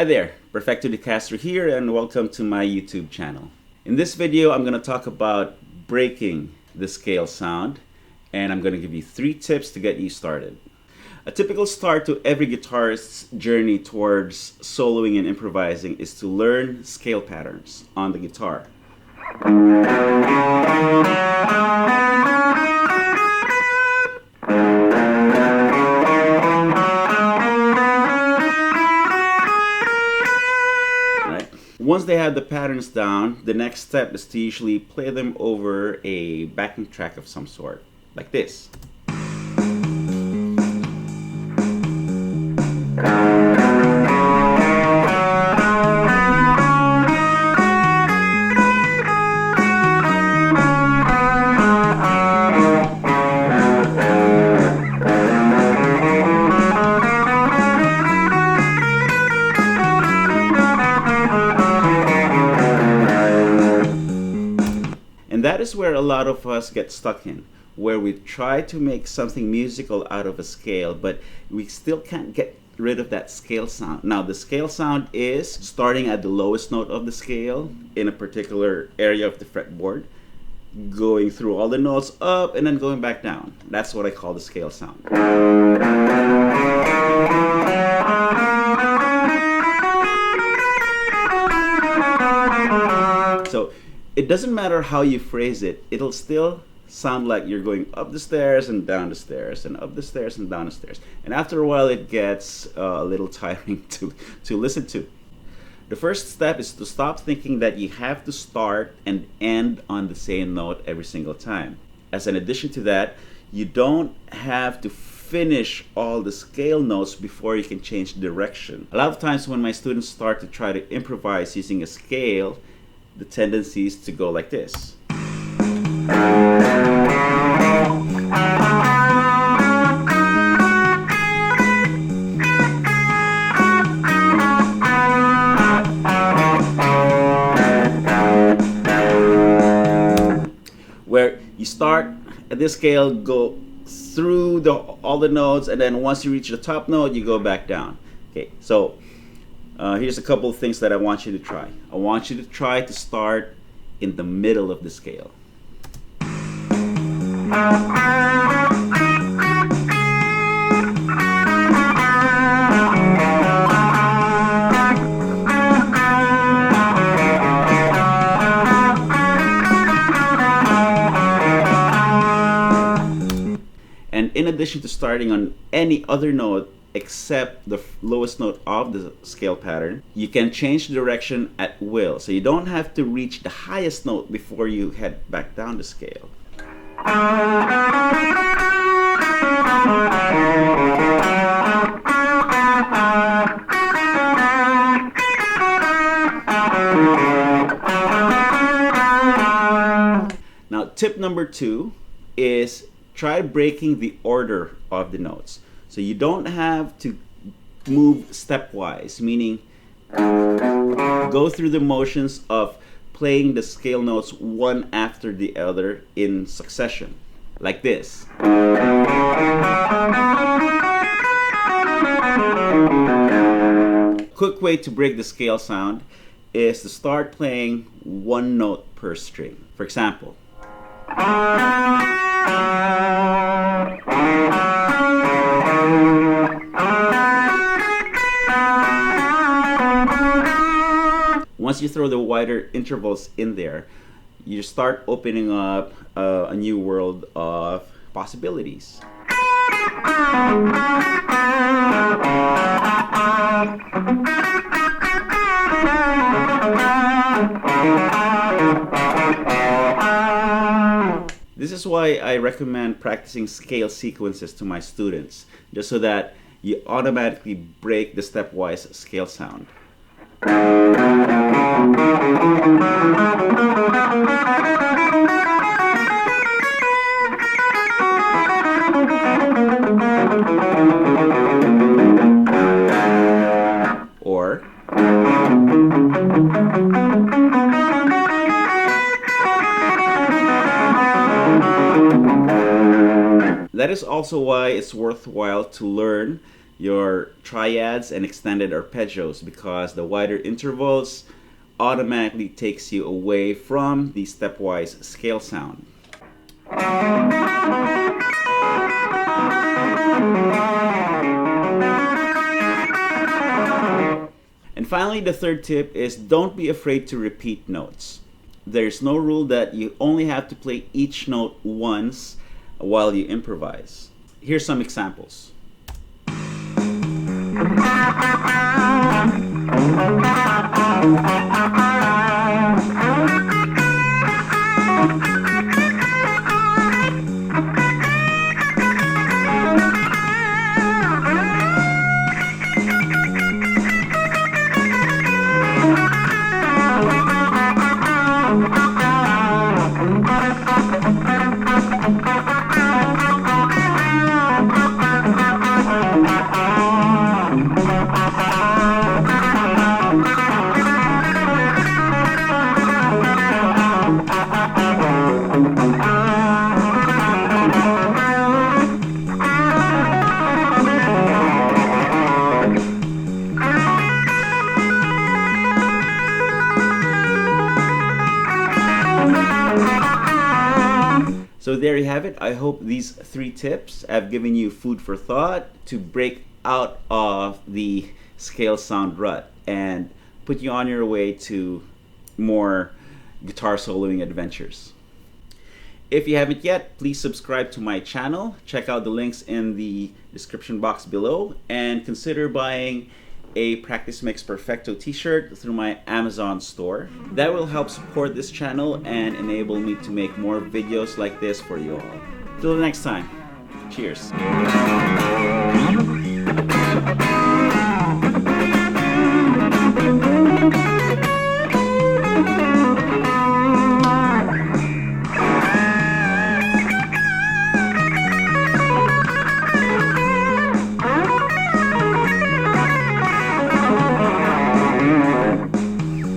Hi there, Perfecto de Castro here, and welcome to my YouTube channel. In this video, I'm going to talk about breaking the scale sound, and I'm going to give you 3 tips to get you started. A typical start to every guitarist's journey towards soloing and improvising is to learn scale patterns on the guitar. Once they have the patterns down, the next step is to usually play them over a backing track of some sort, like this. And that is where a lot of us get stuck in, where we try to make something musical out of a scale, but we still can't get rid of that scale sound. Now, the scale sound is starting at the lowest note of the scale in a particular area of the fretboard, going through all the notes up and then going back down. That's what I call the scale sound. So it doesn't matter how you phrase it, it'll still sound like you're going up the stairs and down the stairs and up the stairs and down the stairs. And after a while, it gets a little tiring to listen to. The first step is to stop thinking that you have to start and end on the same note every single time. As an addition to that, you don't have to finish all the scale notes before you can change direction. A lot of times when my students start to try to improvise using a scale, the tendency is to go like this. Where you start at this scale, go through all the notes, and then once you reach the top note, you go back down. Okay, so here's a couple of things that I want you to try. I want you to try to start in the middle of the scale. And in addition to starting on any other note except the lowest note of the scale pattern, you can change direction at will. So you don't have to reach the highest note before you head back down the scale. Now, tip number 2 is try breaking the order of the notes. So you don't have to move stepwise, meaning go through the motions of playing the scale notes one after the other in succession, like this. Quick way to break the scale sound is to start playing one note per string. For example, once you throw the wider intervals in there, you start opening up a new world of possibilities. This is why I recommend practicing scale sequences to my students, just so that you automatically break the stepwise scale sound. Or that is also why it's worthwhile to learn your triads and extended arpeggios, because the wider intervals automatically takes you away from the stepwise scale sound. And finally, the third tip is don't be afraid to repeat notes. There's no rule that you only have to play each note once while you improvise. Here's some examples. So there you have it. I hope these 3 tips have given you food for thought to break out of the scale sound rut and put you on your way to more guitar soloing adventures. If you haven't yet, please subscribe to my channel. Check out the links in the description box below, and consider buying a Practice Makes Perfecto t-shirt through my Amazon store. That will help support this channel and enable me to make more videos like this for you all. Till the next time, cheers.